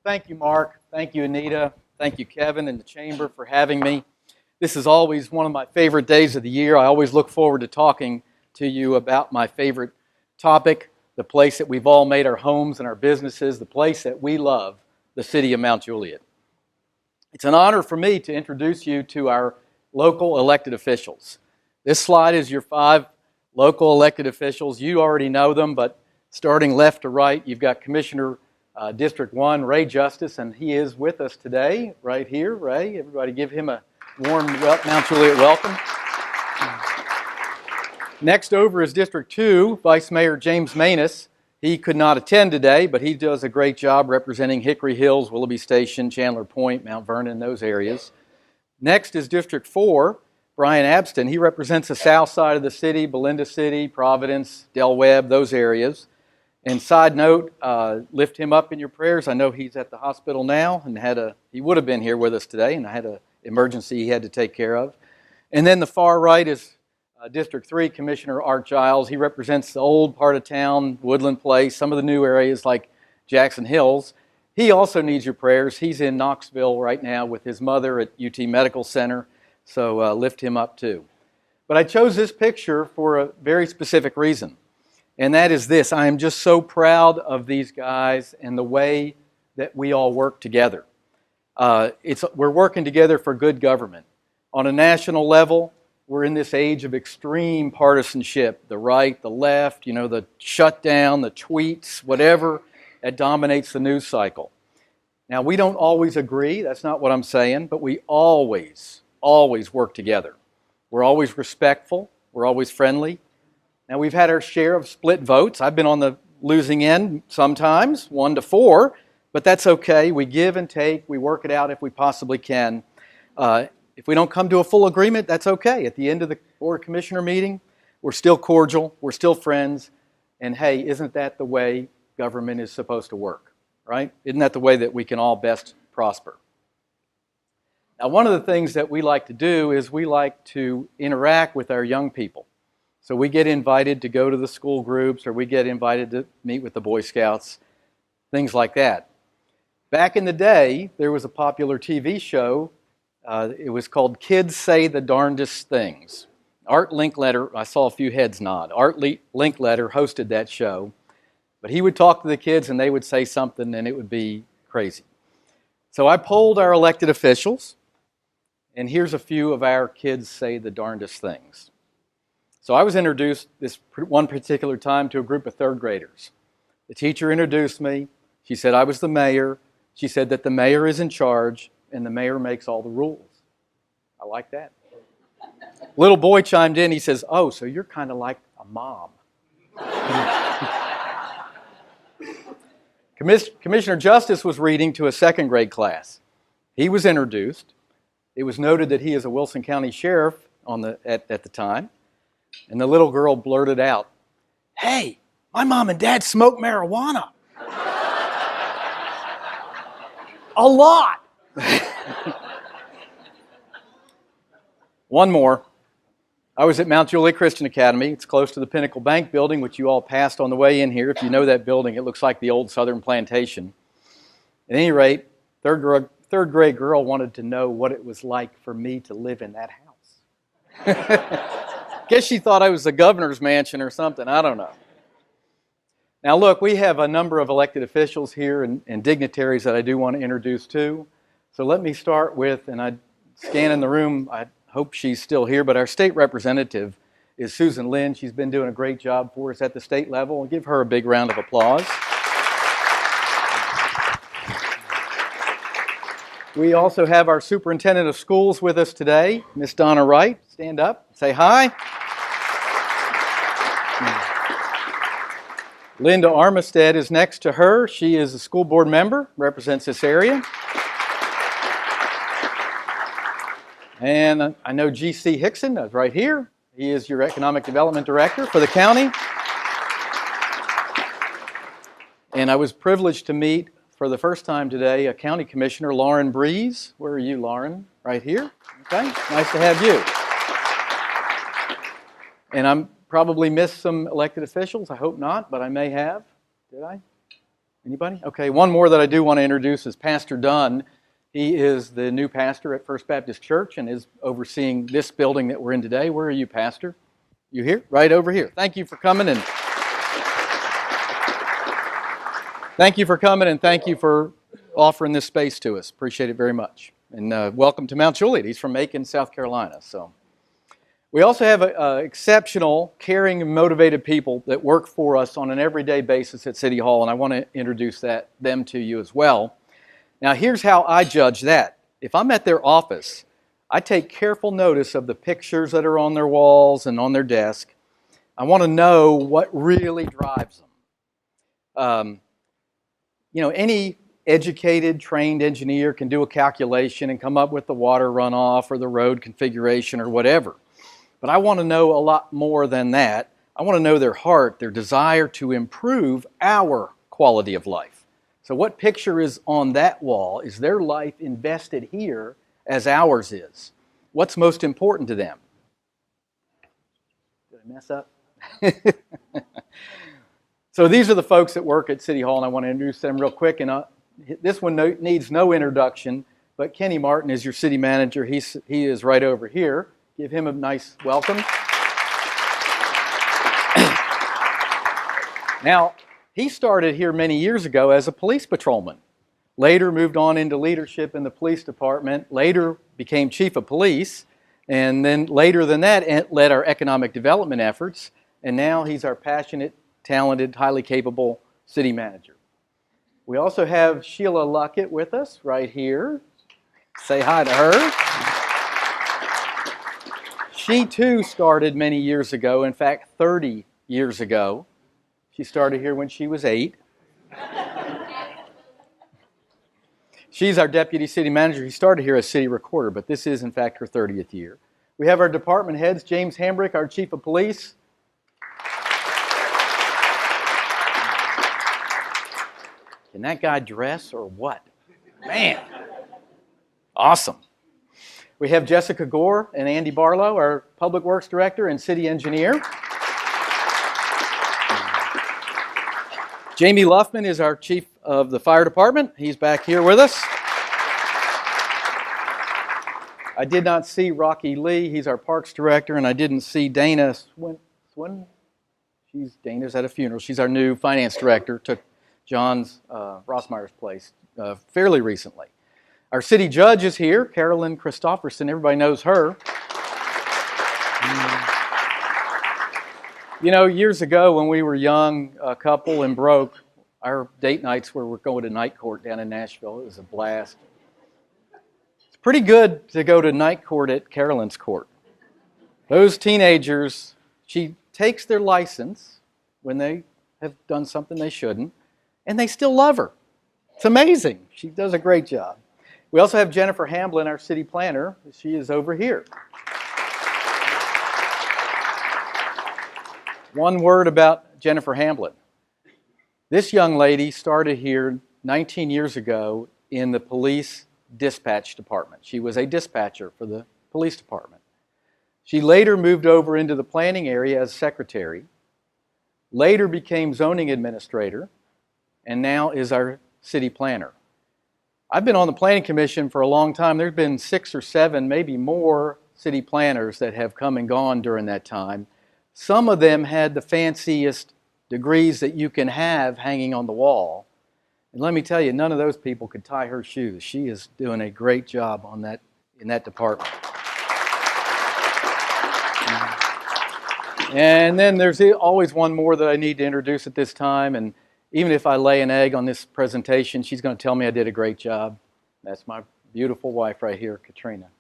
Thank you, Mark. Thank you, Anita. Thank you, Kevin and the Chamber for having me. This is always one of my favorite days of the year. I always look forward to talking to you about my favorite topic, the place that we've all made our homes and our businesses, the place that we love, the city of Mount Juliet. It's an honor for me to introduce you to our local elected officials. This slide is your 5 local elected officials. You already know them, but starting left to right, you've got Commissioner District 1, Ray Justice, and he is with us today, right here. Ray, everybody give him a warm Mount Juliet welcome. Next over is District 2, Vice Mayor James Manus. He could not attend today, but he does a great job representing Hickory Hills, Willoughby Station, Chandler Point, Mount Vernon, those areas. Next is District 4, Brian Abston. He represents the south side of the city, Belinda City, Providence, Del Webb, those areas. And side note, lift him up in your prayers. I know he's at the hospital now and he would have been here with us today, and I had an emergency he had to take care of. And then the far right is District 3, Commissioner Art Giles. He represents the old part of town, Woodland Place, some of the new areas like Jackson Hills. He also needs your prayers. He's in Knoxville right now with his mother at UT Medical Center, so lift him up too. But I chose this picture for a very specific reason. And that is this: I am just so proud of these guys and the way that we all work together. We're working together for good government. On a national level, we're in this age of extreme partisanship, the right, the left, the shutdown, the tweets, whatever, that dominates the news cycle. Now, we don't always agree, that's not what I'm saying, but we always work together. We're always respectful, we're always friendly. Now, we've had our share of split votes. I've been on the losing end sometimes, 1-4, but that's okay. We give and take. We work it out if we possibly can. If we don't come to a full agreement, that's okay. At the end of the Board of Commissioner meeting, we're still cordial, we're still friends, and hey, isn't that the way government is supposed to work, right? Isn't that the way that we can all best prosper? Now, one of the things that we like to do is we like to interact with our young people. So we get invited to go to the school groups, or we get invited to meet with the Boy Scouts, things like that. Back in the day, there was a popular TV show. It was called Kids Say the Darndest Things. Art Linkletter, I saw a few heads nod. Art Linkletter hosted that show. But he would talk to the kids and they would say something and it would be crazy. So I polled our elected officials, and here's a few of our Kids Say the Darndest Things. So I was introduced this one particular time to a group of 3rd graders. The teacher introduced me. She said I was the mayor. She said that the mayor is in charge and the mayor makes all the rules. I like that. Little boy chimed in. He says, "Oh, so you're kind of like a mom." Commissioner Justice was reading to a 2nd grade class. He was introduced. It was noted that he is a Wilson County sheriff at the time. And the little girl blurted out, "Hey, my mom and dad smoke marijuana." A lot. One more. I was at Mount Juliet Christian Academy. It's close to the Pinnacle Bank building, which you all passed on the way in here. If you know that building, it looks like the old Southern Plantation. At any rate, 3rd grade girl wanted to know what it was like for me to live in that house. Guess she thought I was the governor's mansion or something. I don't know. Now look, we have a number of elected officials here and dignitaries that I do want to introduce too. So let me start with, and I scan in the room, I hope she's still here, but our state representative is Susan Lynn. She's been doing a great job for us at the state level. We'll give her a big round of applause. We also have our superintendent of schools with us today, Miss Donna Wright. Stand up, say hi. Linda Armistead is next to her. She is a school board member, represents this area. And I know G.C. Hickson is right here. He is your economic development director for the county. And I was privileged to meet for the first time today a county commissioner, Lauren Breeze. Where are you, Lauren? Right here. Okay, nice to have you. And I'm probably missed some elected officials. I hope not, but I may have. Did I? Anybody? Okay, one more that I do want to introduce is Pastor Dunn. He is the new pastor at First Baptist Church and is overseeing this building that we're in today. Where are you, Pastor? You here? Right over here. Thank you for coming and thank you for offering this space to us. Appreciate it very much. And welcome to Mount Juliet. He's from Macon, South Carolina. So we also have exceptional, caring, and motivated people that work for us on an everyday basis at City Hall, and I want to introduce them to you as well. Now, here's how I judge that. If I'm at their office, I take careful notice of the pictures that are on their walls and on their desk. I want to know what really drives them. Any educated, trained engineer can do a calculation and come up with the water runoff or the road configuration or whatever. But I want to know a lot more than that. I want to know their heart, their desire to improve our quality of life. So what picture is on that wall? Is their life invested here as ours is? What's most important to them? Did I mess up? So these are the folks that work at City Hall, and I want to introduce them real quick. And this one needs no introduction, but Kenny Martin is your city manager. He is right over here. Give him a nice welcome. Now, he started here many years ago as a police patrolman. Later moved on into leadership in the police department. Later became chief of police. And then later than that, led our economic development efforts. And now he's our passionate, talented, highly capable city manager. We also have Sheila Luckett with us right here. Say hi to her. She too started many years ago, in fact 30 years ago. She started here when she was 8. She's our deputy city manager. She started here as city recorder, but this is in fact her 30th year. We have our department heads, James Hambrick, our chief of police. Can that guy dress or what? Man, awesome. We have Jessica Gore and Andy Barlow, our Public Works Director and City Engineer. Jamie Luffman is our Chief of the Fire Department. He's back here with us. I did not see Rocky Lee. He's our Parks Director, and I didn't see Dana Swin. Dana's at a funeral. She's our new Finance Director. Took John's Rossmeyer's place fairly recently. Our city judge is here, Carolyn Christofferson. Everybody knows her. Years ago when we were young, a couple and broke, our date nights where we're going to night court down in Nashville, it was a blast. It's pretty good to go to night court at Carolyn's court. Those teenagers, she takes their license when they have done something they shouldn't, and they still love her. It's amazing. She does a great job. We also have Jennifer Hamblin, our city planner. She is over here. One word about Jennifer Hamblin. This young lady started here 19 years ago in the police dispatch department. She was a dispatcher for the police department. She later moved over into the planning area as secretary, later became zoning administrator, and now is our city planner. I've been on the planning commission for a long time. There's been 6 or 7, maybe more city planners that have come and gone during that time. Some of them had the fanciest degrees that you can have hanging on the wall. And let me tell you, none of those people could tie her shoes. She is doing a great job in that department. And then there's always one more that I need to introduce at this time. And even if I lay an egg on this presentation, she's going to tell me I did a great job. That's my beautiful wife right here, Katrina.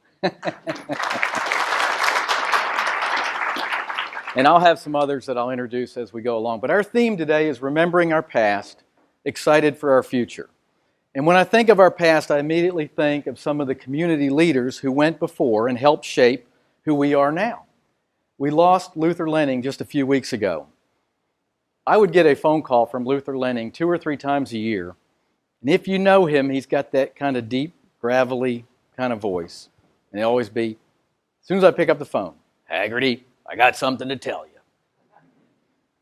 And I'll have some others that I'll introduce as we go along. But our theme today is remembering our past, excited for our future. And when I think of our past, I immediately think of some of the community leaders who went before and helped shape who we are now. We lost Luther Lenning just a few weeks ago. I would get a phone call from Luther Lenning 2 or 3 times a year. And if you know him, he's got that kind of deep, gravelly kind of voice. And he'll always be, as soon as I pick up the phone, Haggerty, I got something to tell you.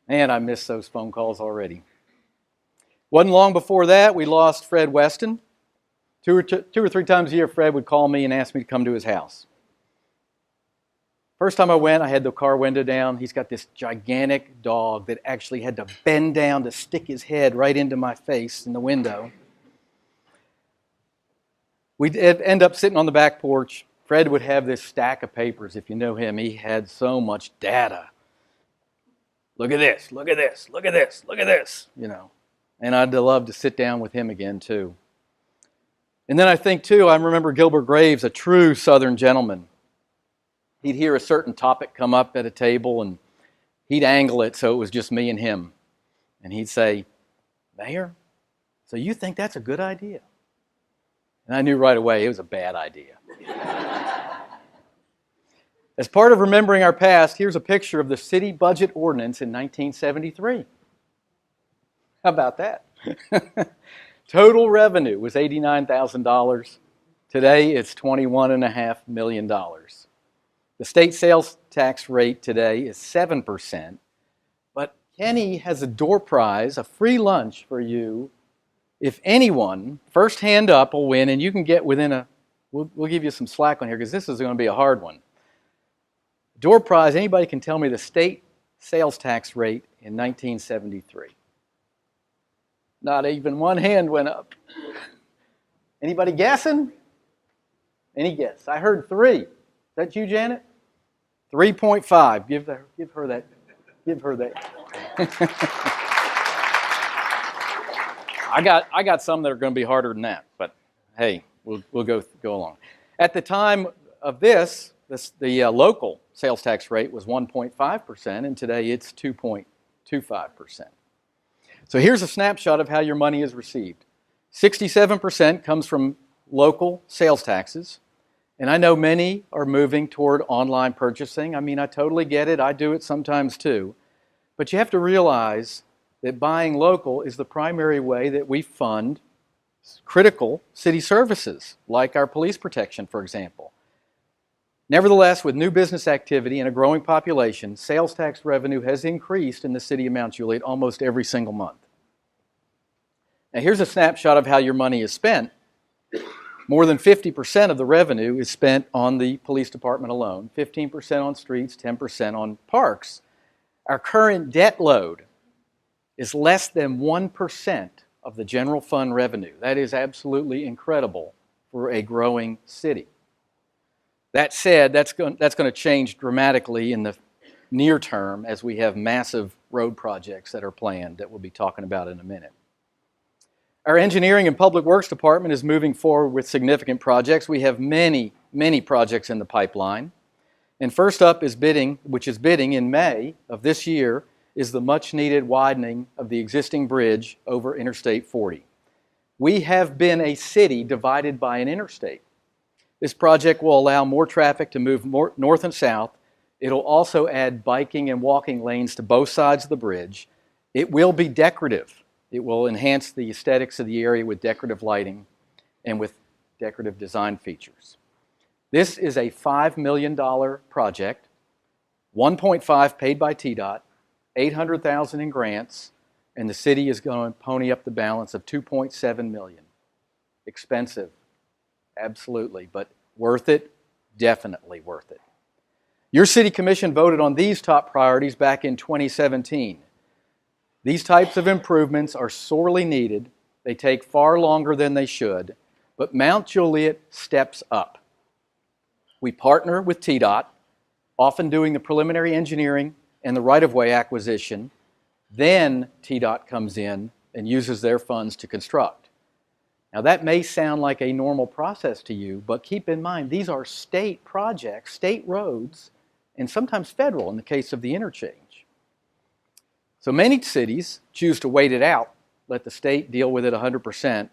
And I miss those phone calls already. Wasn't long before that, we lost Fred Weston. Two or three times a year, Fred would call me and ask me to come to his house. First time I went, I had the car window down. He's got this gigantic dog that actually had to bend down to stick his head right into my face in the window. We'd end up sitting on the back porch. Fred would have this stack of papers. If you know him, he had so much data. Look at this, look at this, look at this, look at this, you know. And I'd love to sit down with him again, too. And then I think, too, I remember Gilbert Graves, a true Southern gentleman. He'd hear a certain topic come up at a table, and he'd angle it so it was just me and him. And he'd say, Mayor, so you think that's a good idea? And I knew right away it was a bad idea. As part of remembering our past, here's a picture of the city budget ordinance in 1973. How about that? Total revenue was $89,000. Today, it's $21.5 million. The state sales tax rate today is 7%. But Kenny has a door prize, a free lunch for you. If anyone, first hand up, will win, and you can get within we'll give you some slack on here because this is going to be a hard one. Door prize, anybody can tell me the state sales tax rate in 1973. Not even one hand went up. Anybody guessing? Any guess? I heard 3. Is that you, Janet? 3.5. Give her that. Give her that. I got some that are going to be harder than that, but hey, we'll go along. At the time of the local sales tax rate was 1.5%, and today it's 2.25%. So here's a snapshot of how your money is received. 67% comes from local sales taxes, and I know many are moving toward online purchasing. I mean, I totally get it. I do it sometimes too. But you have to realize that buying local is the primary way that we fund critical city services, like our police protection, for example. Nevertheless, with new business activity and a growing population, sales tax revenue has increased in the city of Mount Juliet almost every single month. Now, here's a snapshot of how your money is spent. More than 50% of the revenue is spent on the police department alone, 15% on streets, 10% on parks. Our current debt load is less than 1% of the general fund revenue. That is absolutely incredible for a growing city. That said, that's going to change dramatically in the near term as we have massive road projects that are planned that we'll be talking about in a minute. Our engineering and public works department is moving forward with significant projects. We have many, many projects in the pipeline. And first up is bidding in May of this year, is the much needed widening of the existing bridge over Interstate 40. We have been a city divided by an interstate. This project will allow more traffic to move more north and south. It'll also add biking and walking lanes to both sides of the bridge. It will be decorative. It will enhance the aesthetics of the area with decorative lighting and with decorative design features. This is a $5 million project, 1.5 paid by TDOT, 800,000 in grants, and the city is going to pony up the balance of 2.7 million. Expensive, absolutely, but worth it, definitely worth it. Your city commission voted on these top priorities back in 2017. These types of improvements are sorely needed. They take far longer than they should, but Mount Juliet steps up. We partner with TDOT, often doing the preliminary engineering and the right-of-way acquisition. Then TDOT comes in and uses their funds to construct. Now that may sound like a normal process to you, but keep in mind these are state projects, state roads, and sometimes federal in the case of the interchange. So many cities choose to wait it out, let the state deal with it 100%,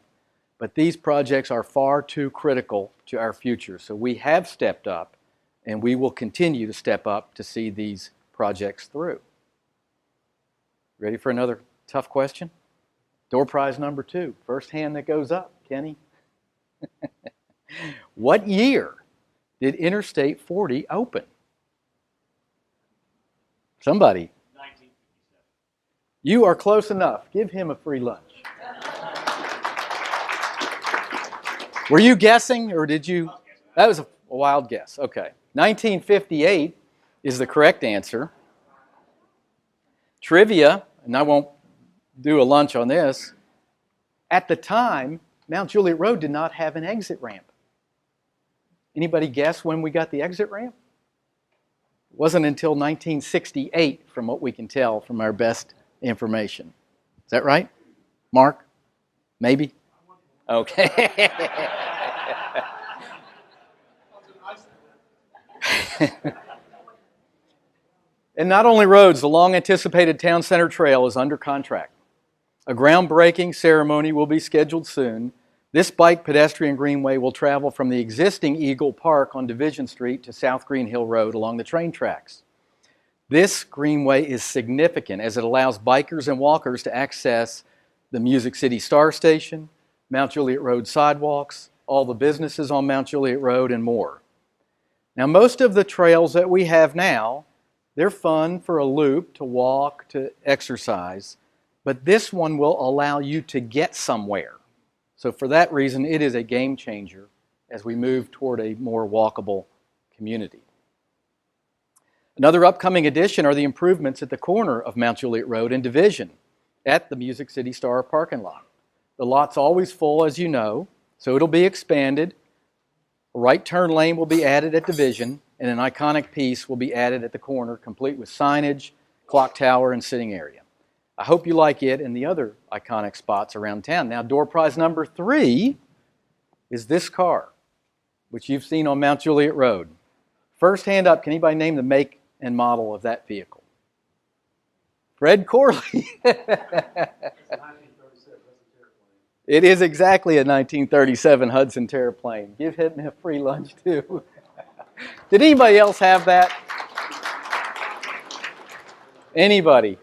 but these projects are far too critical to our future. So we have stepped up, and we will continue to step up to see these projects through. Ready for another tough question? Door prize number 2, first hand that goes up, Kenny. What year did Interstate 40 open? Somebody. 1957. You are close enough. Give him a free lunch. Were you guessing, or did you? That was a wild guess. Okay. 1958 is the correct answer. Trivia, and I won't do a lunch on this. At the time, Mount Juliet Road did not have an exit ramp. Anybody guess when we got the exit ramp? It wasn't until 1968, from what we can tell from our best information. Is that right? Mark? Maybe? Okay. And not only roads, the long-anticipated Town Center Trail is under contract. A groundbreaking ceremony will be scheduled soon. This bike pedestrian greenway will travel from the existing Eagle Park on Division Street to South Green Hill Road along the train tracks. This greenway is significant as it allows bikers and walkers to access the Music City Star Station, Mount Juliet Road sidewalks, all the businesses on Mount Juliet Road, and more. Now, most of the trails that we have now, they're fun for a loop, to walk, to exercise, but this one will allow you to get somewhere. So for that reason, it is a game changer as we move toward a more walkable community. Another upcoming addition are the improvements at the corner of Mount Juliet Road and Division at the Music City Star parking lot. The lot's always full, as you know, so it'll be expanded. A right turn lane will be added at Division, and an iconic piece will be added at the corner, complete with signage, clock tower, and sitting area. I hope you like it and the other iconic spots around town. Now, door prize number 3 is this car, which you've seen on Mount Juliet Road. First hand up, can anybody name the make and model of that vehicle? Fred Corley. It is exactly a 1937 Hudson Terraplane. Give him a free lunch, too. Did anybody else have that? Anybody?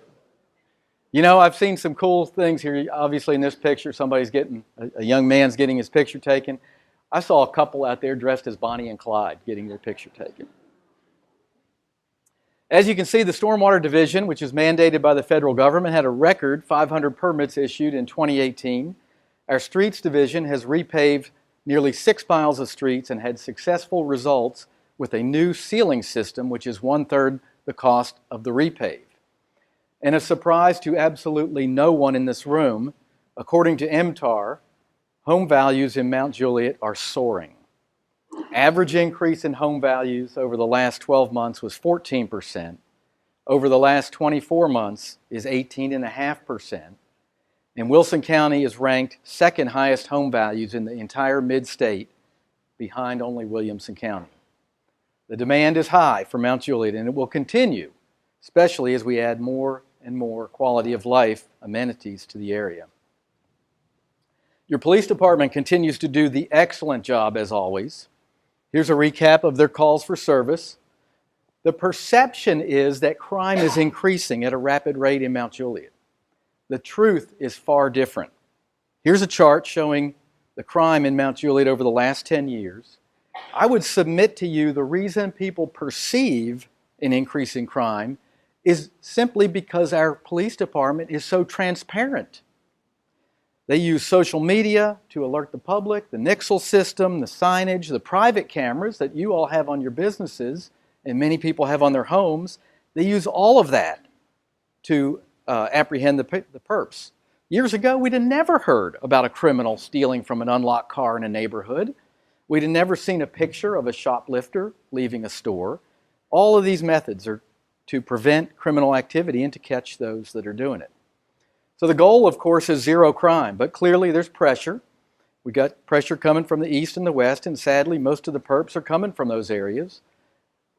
You know, I've seen some cool things here. Obviously, in this picture, a young man's getting his picture taken. I saw a couple out there dressed as Bonnie and Clyde getting their picture taken. As you can see, the Stormwater Division, which is mandated by the federal government, had a record 500 permits issued in 2018. Our Streets Division has repaved nearly 6 miles of streets and had successful results with a new sealing system, which is 1/3 the cost of the repave. And a surprise to absolutely no one in this room, according to MTAR, home values in Mount Juliet are soaring. Average increase in home values over the last 12 months was 14%. Over the last 24 months is 18.5%. And Wilson County is ranked second highest home values in the entire mid-state, behind only Williamson County. The demand is high for Mount Juliet, and it will continue, especially as we add more and more quality of life amenities to the area. Your police department continues to do the excellent job as always. Here's a recap of their calls for service. The perception is that crime is increasing at a rapid rate in Mount Juliet. The truth is far different. Here's a chart showing the crime in Mount Juliet over the last 10 years. I would submit to you the reason people perceive an increase in crime is simply because our police department is so transparent. They use social media to alert the public, the Nixle system, the signage, the private cameras that you all have on your businesses and many people have on their homes. They use all of that to apprehend the perps. Years ago, we'd have never heard about a criminal stealing from an unlocked car in a neighborhood. We'd have never seen a picture of a shoplifter leaving a store. All of these methods are to prevent criminal activity and to catch those that are doing it. So the goal, of course, is zero crime, but clearly there's pressure. We got pressure coming from the east and the west, and sadly, most of the perps are coming from those areas.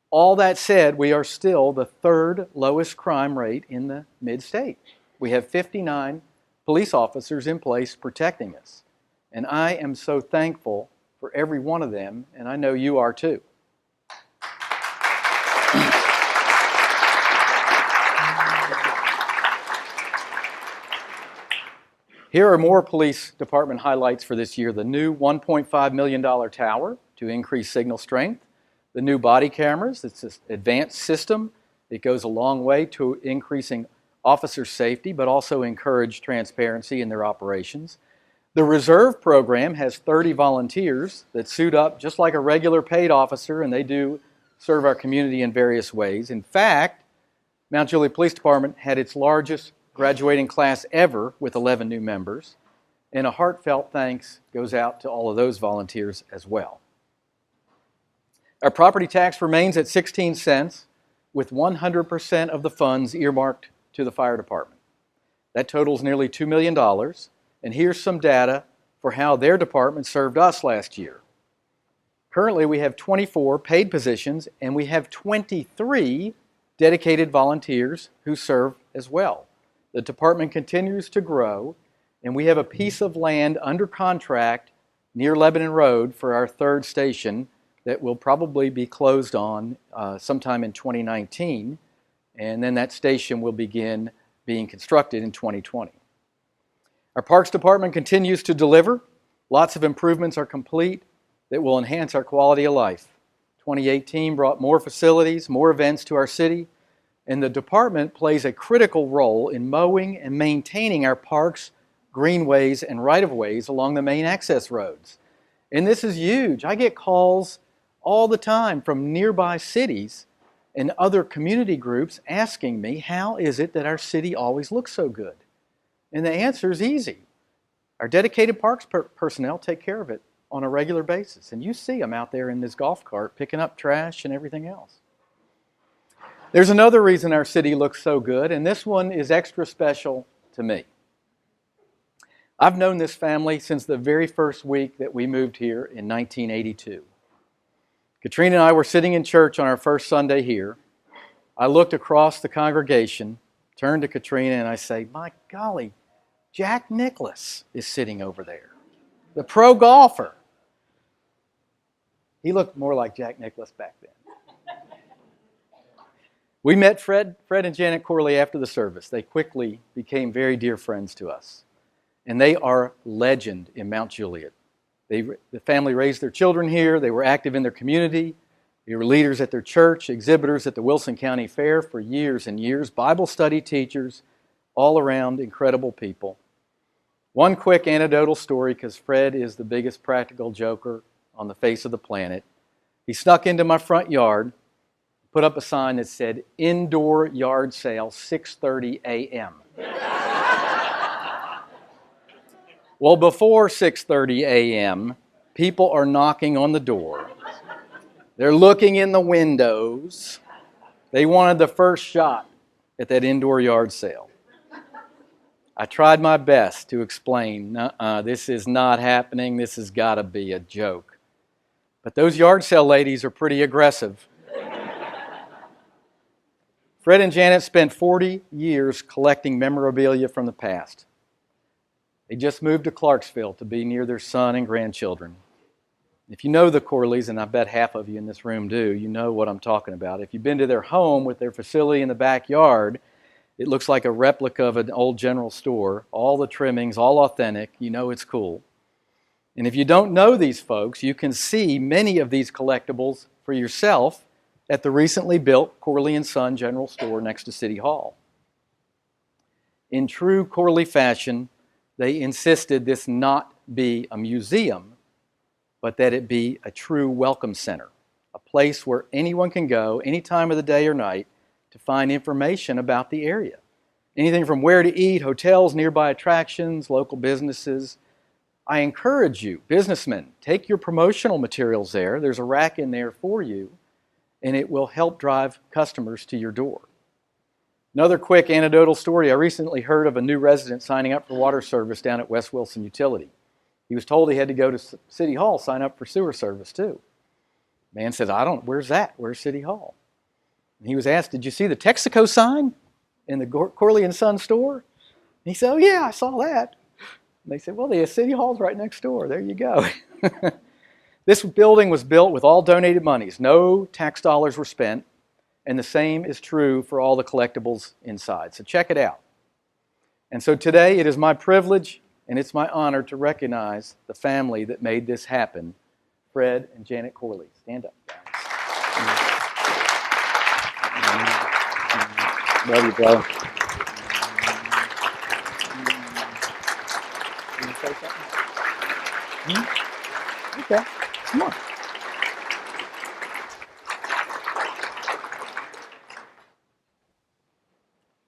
All that said, we are still the 3rd lowest crime rate in the mid-state. We have 59 police officers in place protecting us. And I am so thankful for every one of them, and I know you are too. Here are more police department highlights for this year. The new $1.5 million tower to increase signal strength. The new body cameras, it's an advanced system. It goes a long way to increasing officer safety, but also encourage transparency in their operations. The reserve program has 30 volunteers that suit up just like a regular paid officer, and they do serve our community in various ways. In fact, Mount Juliet Police Department had its largest graduating class ever with 11 new members, and a heartfelt thanks goes out to all of those volunteers as well. Our property tax remains at 16 cents, with 100% of the funds earmarked to the fire department. That totals nearly $2 million, and here's some data for how their department served us last year. Currently, we have 24 paid positions, and we have 23 dedicated volunteers who serve as well. The department continues to grow, and we have a piece of land under contract near Lebanon Road for our third station that will probably be closed on sometime in 2019, and then that station will begin being constructed in 2020. Our Parks Department continues to deliver. Lots of improvements are complete that will enhance our quality of life. 2018 brought more facilities, more events to our city, and the department plays a critical role in mowing and maintaining our parks, greenways, and right-of-ways along the main access roads. And this is huge. I get calls all the time from nearby cities and other community groups asking me, how is it that our city always looks so good? And the answer is easy. Our dedicated parks personnel take care of it on a regular basis. And you see them out there in this golf cart picking up trash and everything else. There's another reason our city looks so good, and this one is extra special to me. I've known this family since the very first week that we moved here in 1982. Katrina and I were sitting in church on our first Sunday here. I looked across the congregation, turned to Katrina, and I say, my golly, Jack Nicklaus is sitting over there, the pro golfer. He looked more like Jack Nicklaus back then. We met Fred and Janet Corley after the service. They quickly became very dear friends to us. And they are legend in Mount Juliet. The family raised their children here. They were active in their community. They were leaders at their church, exhibitors at the Wilson County Fair for years and years, Bible study teachers, all around incredible people. One quick anecdotal story, because Fred is the biggest practical joker on the face of the planet. He snuck into my front yard, put up a sign that said, indoor yard sale, 6:30 a.m. Well, before 6:30 a.m., people are knocking on the door. They're looking in the windows. They wanted the first shot at that indoor yard sale. I tried my best to explain, this is not happening. This has got to be a joke. But those yard sale ladies are pretty aggressive. Fred and Janet spent 40 years collecting memorabilia from the past. They just moved to Clarksville to be near their son and grandchildren. If you know the Corleys, and I bet half of you in this room do, you know what I'm talking about. If you've been to their home with their facility in the backyard, it looks like a replica of an old general store. All the trimmings, all authentic. You know it's cool. And if you don't know these folks, you can see many of these collectibles for yourself at the recently built Corley & Son General Store next to City Hall. In true Corley fashion, they insisted this not be a museum, but that it be a true welcome center, a place where anyone can go any time of the day or night to find information about the area. Anything from where to eat, hotels, nearby attractions, local businesses. I encourage you, businessmen, take your promotional materials there. There's a rack in there for you, and it will help drive customers to your door. Another quick anecdotal story. I recently heard of a new resident signing up for water service down at West Wilson Utility. He was told he had to go to City Hall, sign up for sewer service too. Man says, where's that? Where's City Hall? And he was asked, did you see the Texaco sign in the Corley & Son store? And he said, oh yeah, I saw that. And they said, well, the City Hall's right next door. There you go. This building was built with all donated monies. No tax dollars were spent. And the same is true for all the collectibles inside. So check it out. And so today it is my privilege and it's my honor to recognize the family that made this happen, Fred and Janet Corley. Stand up, guys. Love you, bro. You want to say something? Okay, come on.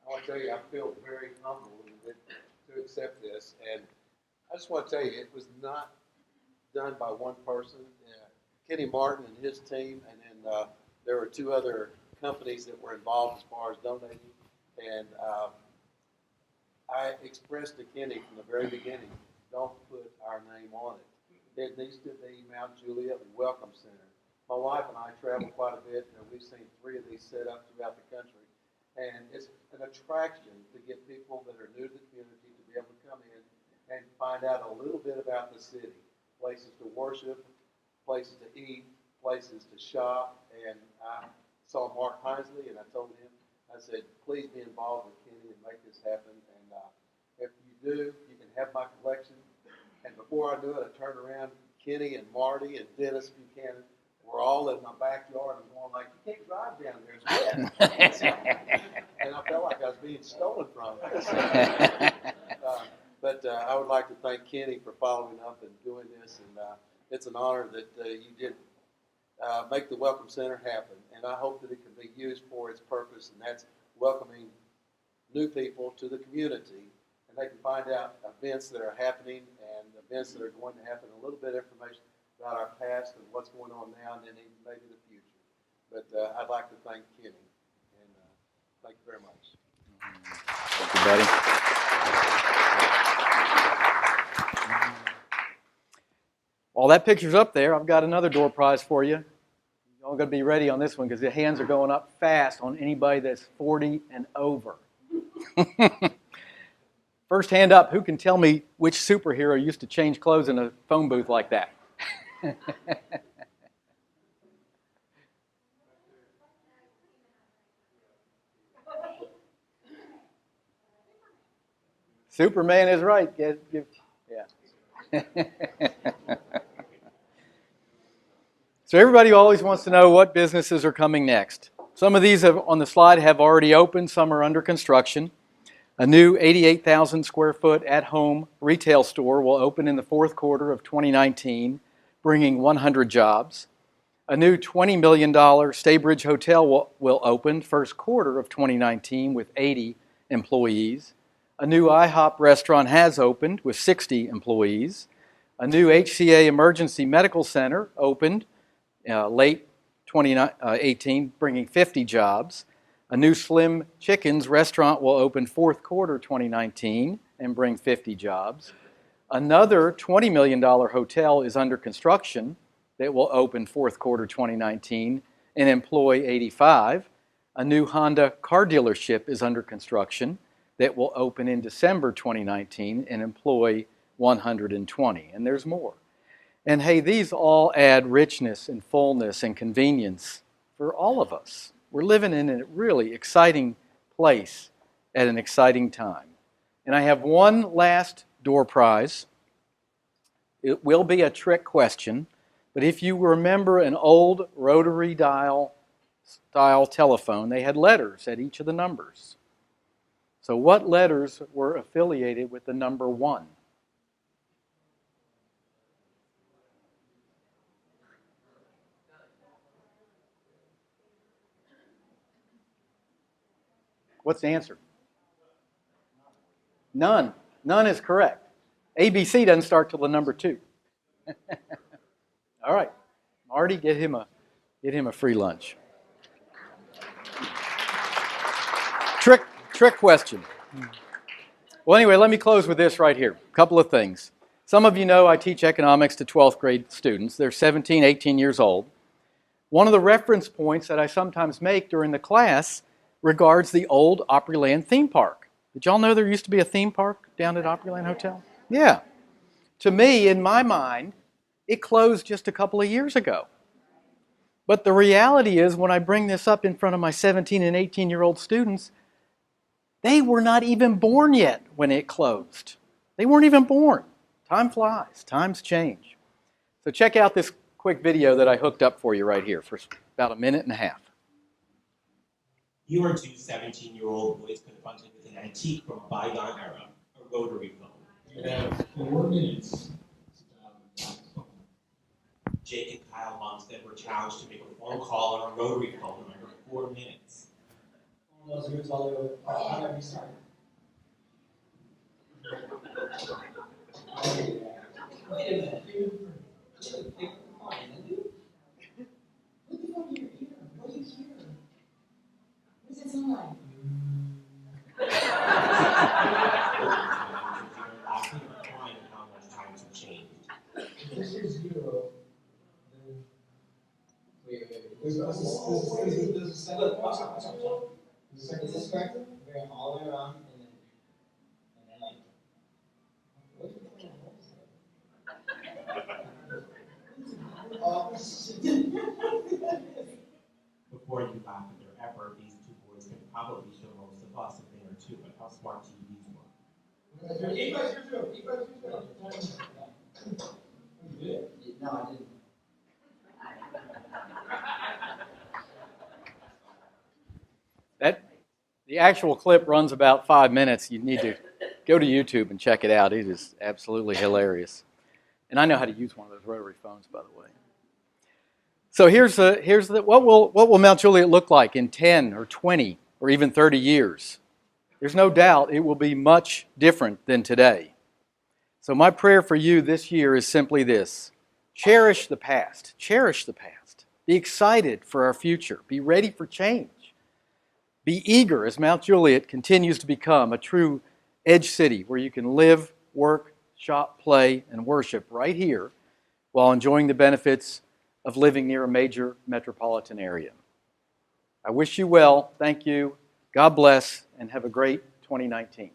I want to tell you, I feel very humbled to accept this, and I just want to tell you, it was not done by one person. Kenny Martin and his team, and then there were two other companies that were involved as far as donating, and I expressed to Kenny from the very beginning, don't put our name on it. It needs to be Mount Juliet Welcome Center. My wife and I travel quite a bit, and we've seen 3 of these set up throughout the country. And it's an attraction to get people that are new to the community to be able to come in and find out a little bit about the city. Places to worship, places to eat, places to shop. And I saw Mark Hinesley, and I told him, I said, please be involved with Kenny and make this happen. And if you do, you can have my collection. And before I knew it, I turned around, Kenny and Marty and Dennis Buchanan were all in my backyard and going like, you can't drive down there, it's wet. And I felt like I was being stolen from. But I would like to thank Kenny for following up and doing this, and it's an honor that you did make the Welcome Center happen, and I hope that it can be used for its purpose, and that's welcoming new people to the community, and they can find out events that are happening and events that are going to happen, a little bit of information about our past and what's going on now, and then even maybe the future. But I'd like to thank Kenny, and thank you very much. Thank you, buddy. While that picture's up there, I've got another door prize for you. Y'all got to be ready on this one because the hands are going up fast on anybody that's 40 and over. First hand up, who can tell me which superhero used to change clothes in a phone booth like that? Superman is right. Yeah. So everybody always wants to know what businesses are coming next. Some of these on the slide have already opened, some are under construction. A new 88,000 square foot at-home retail store will open in the fourth quarter of 2019, bringing 100 jobs. A new $20 million Staybridge Hotel will open first quarter of 2019 with 80 employees. A new IHOP restaurant has opened with 60 employees. A new HCA Emergency Medical Center opened late 2018, bringing 50 jobs. A new Slim Chickens restaurant will open fourth quarter 2019 and bring 50 jobs. Another $20 million hotel is under construction that will open fourth quarter 2019 and employ 85. A new Honda car dealership is under construction that will open in December 2019 and employ 120. And there's more. And hey, these all add richness and fullness and convenience for all of us. We're living in a really exciting place at an exciting time. And I have one last door prize. It will be a trick question, but if you remember an old rotary dial style telephone, they had letters at each of the numbers. So what letters were affiliated with the number 1? What's the answer? None. None is correct. ABC doesn't start till the number 2. All right. Marty, get him a free lunch. Trick question. Well, anyway, let me close with this right here. A couple of things. Some of you know I teach economics to 12th grade students. They're 17, 18 years old. One of the reference points that I sometimes make during the class regards the old Opryland theme park. Did y'all know there used to be a theme park down at Opryland Hotel? Yeah. To me, in my mind, it closed just a couple of years ago. But the reality is, when I bring this up in front of my 17 and 18-year-old students, they were not even born yet when it closed. They weren't even born. Time flies. Times change. So check out this quick video that I hooked up for you right here for about a minute and a half. You are two 17-year-old boys confronted with an antique from a bygone era, a rotary phone. You have 4 minutes Jake and Kyle Bumstead were challenged to make a phone call on a rotary phone in under 4 minutes. Those roots all over. How do we start? Wait a minute, dude. Come on, dude. What the fuck are you here? What are you here? What does it sound like? Laughing or crying at how much times have changed. If this is zero, then. Wait. There's a second. Watch out. Is this correct? We're going all the way around and then like. What's the point of this? Before you laugh at their effort, these two boys can probably show most of us a thing or two about how smart TVs were. No, I didn't. The actual clip runs about 5 minutes. You need to go to YouTube and check it out. It is absolutely hilarious. And I know how to use one of those rotary phones, by the way. So what will Mount Juliet look like in 10 or 20 or even 30 years? There's no doubt it will be much different than today. So my prayer for you this year is simply this: cherish the past. Cherish the past. Be excited for our future. Be ready for change. Be eager as Mount Juliet continues to become a true edge city where you can live, work, shop, play, and worship right here while enjoying the benefits of living near a major metropolitan area. I wish you well. Thank you. God bless, and have a great 2019.